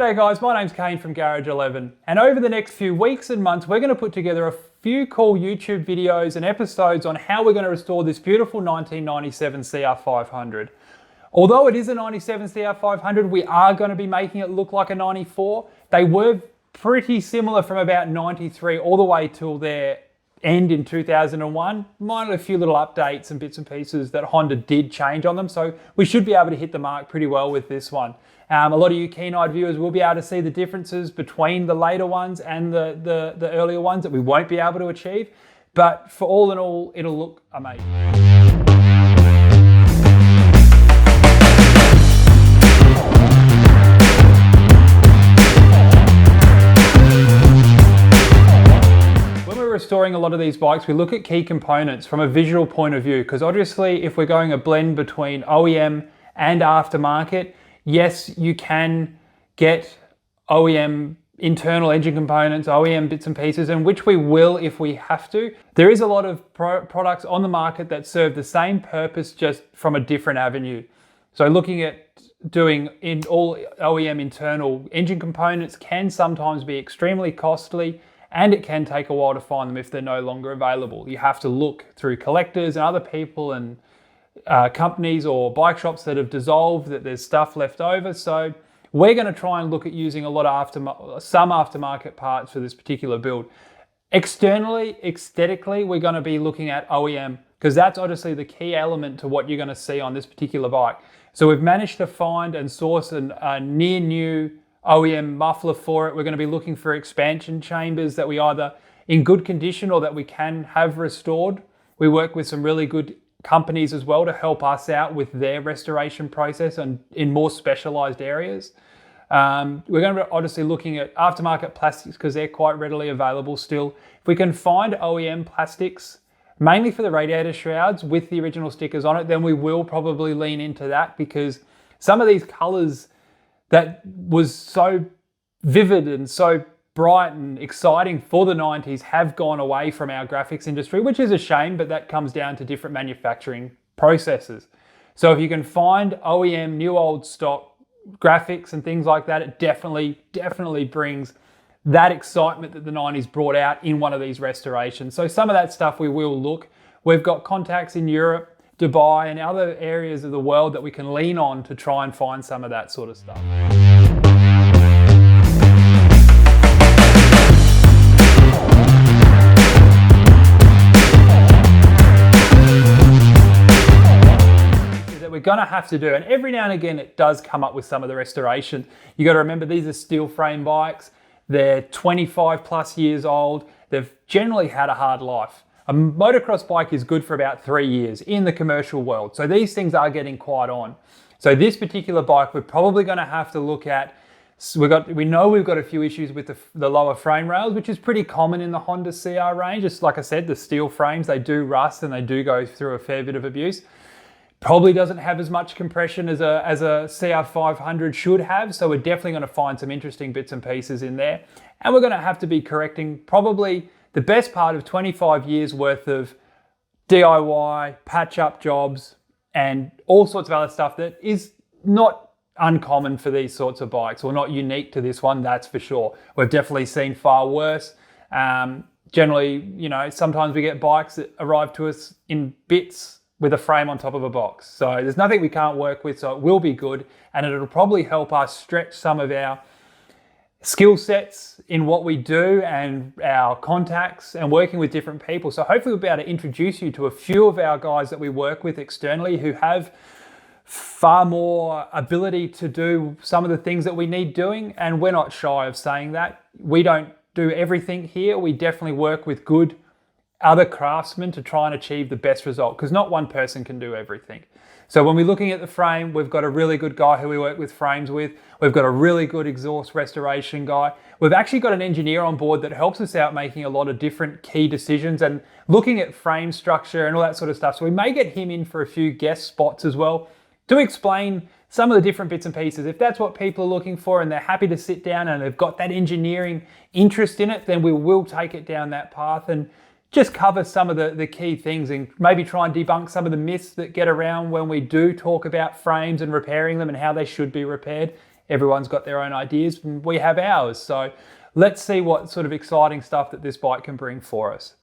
G'day guys, my name's Kane from Garage 11, and over the next few weeks and months we're going to put together a few cool YouTube videos and episodes on how we're going to restore this beautiful 1997 CR500. Although it is a 97 CR500, we are going to be making it look like a 94. They were pretty similar from about 93 all the way till their end in 2001. Minus a few little updates and bits and pieces that Honda did change on them, so we should be able to hit the mark pretty well with this one. A lot of you keen-eyed viewers will be able to see the differences between the later ones and the earlier ones that we won't be able to achieve, but for all in all, it'll look amazing. Restoring a lot of these bikes, we look at key components from a visual point of view, because obviously if we're going a blend between OEM and aftermarket, yes, you can get OEM internal engine components, OEM bits and pieces, and which we will if we have to. There is a lot of products on the market that serve the same purpose, just from a different avenue. So looking at doing in all OEM internal engine components can sometimes be extremely costly, and it can take a while to find them if they're no longer available. You have to look through collectors and other people and companies or bike shops that have dissolved, that there's stuff left over. So we're going to try and look at using a lot of some aftermarket parts for this particular build. Externally, aesthetically, we're going to be looking at OEM, because that's obviously the key element to what you're going to see on this particular bike. So we've managed to find and source a near new OEM muffler for it. We're going to be looking for expansion chambers that we either in good condition or that we can have restored. We work with some really good companies as well to help us out with their restoration process and in more specialized areas. We're going to be obviously looking at aftermarket plastics because they're quite readily available still. If we can find OEM plastics, mainly for the radiator shrouds with the original stickers on it, then we will probably lean into that, because some of these colors that was so vivid and so bright and exciting for the 90s have gone away from our graphics industry, which is a shame, but that comes down to different manufacturing processes. So if you can find OEM new old stock graphics and things like that, it definitely brings that excitement that the 90s brought out in one of these restorations. So some of that stuff we will look. We've got contacts in Europe, Dubai and other areas of the world that we can lean on to try and find some of that sort of stuff. That we're going to have to do, and every now and again it does come up with some of the restoration. You got to remember, these are steel frame bikes. They're 25 plus years old. They've generally had a hard life. A motocross bike is good for about 3 years in the commercial world. So these things are getting quite on. So this particular bike, we're probably going to have to look at. We know we've got a few issues with the lower frame rails, which is pretty common in the Honda CR range. Just like I said, the steel frames, they do rust and they do go through a fair bit of abuse. Probably doesn't have as much compression as a CR500 should have. So we're definitely going to find some interesting bits and pieces in there. And we're going to have to be correcting probably the best part of 25 years worth of DIY, patch-up jobs, and all sorts of other stuff that is not uncommon for these sorts of bikes, or not unique to this one, that's for sure. We've definitely seen far worse. Generally, you know, sometimes we get bikes that arrive to us in bits with a frame on top of a box. So there's nothing we can't work with, so it will be good, and it'll probably help us stretch some of our skill sets in what we do and our contacts and working with different people. So hopefully we'll be able to introduce you to a few of our guys that we work with externally who have far more ability to do some of the things that we need doing. And we're not shy of saying that. We don't do everything here. We definitely work with good other craftsmen to try and achieve the best result, because not one person can do everything. So when we're looking at the frame, we've got a really good guy who we work with frames with. We've got a really good exhaust restoration guy. We've actually got an engineer on board that helps us out making a lot of different key decisions and looking at frame structure and all that sort of stuff. So we may get him in for a few guest spots as well to explain some of the different bits and pieces. If that's what people are looking for and they're happy to sit down and they've got that engineering interest in it, then we will take it down that path and just cover some of the key things and maybe try and debunk some of the myths that get around when we do talk about frames and repairing them and how they should be repaired. Everyone's got their own ideas and we have ours. So let's see what sort of exciting stuff that this bike can bring for us.